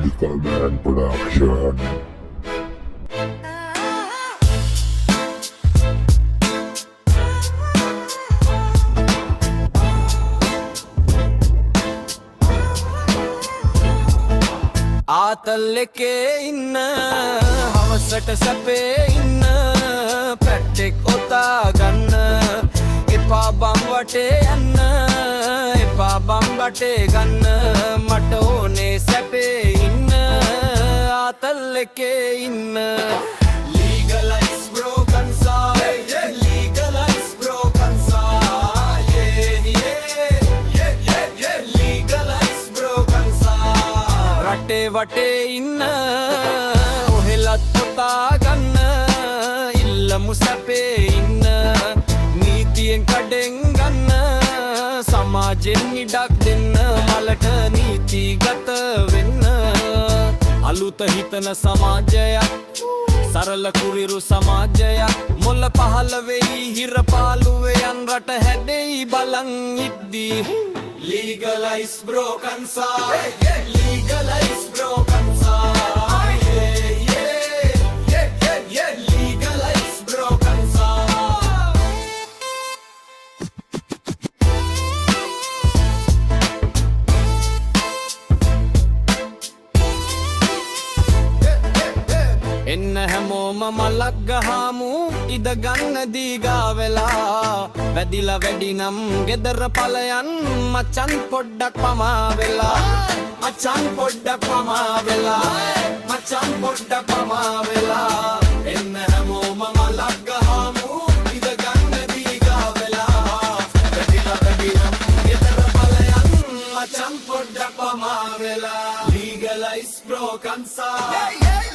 Digital Man Production. ආතල් එකේ ඉන්න හවසට සැපේ ඉන්න පැට්ටෙක් ඔතා ගන්න එපා බම් වටේ යන්න එපා බම් වටේ ගන්න මට ඕනේ සැපේ ඉන්න ආතල් එකේ ඉන්න Legalize broken side Legalize broken side Yeah Legalize broken side රටේ වටේ ඉන්න ඔහෙලත් පොතා ගන්න ඉල්ලමු සැපේ ඉන්න නීතියෙන් කඩෙන් ගන්න සමාජෙන් ඉඩක් දෙන්න මලට නීතිගත වෙන්න අලුත හිතන සමාජයක් සරල කුරිරු සමාජයක් මොල්ල පහළ වෙයි හිර පාළුවේ යන් රට හැදෙයි බලන් ඉද්දී Legalize broken side Legalize broken side Yeah Legalize broken side එන්න හැමෝම මලක් ගහමු ඉද ගන්න දීගා වෙලා වැදිලා වැඩි නම් ගෙදර පලයන් මචන් පොඩ්ඩක් පමා වෙලා මචන් පොඩ්ඩක් පමා වෙලා මචන් පොඩ්ඩක් පමා වෙලා එන්න හැමෝම මලක් ගහමු ඉද ගන්න දීගා වෙලා වැදිලා වැඩි නම් ගෙදර පලයන් මචන් පොඩ්ඩක් පමා වෙලා Legalize broken side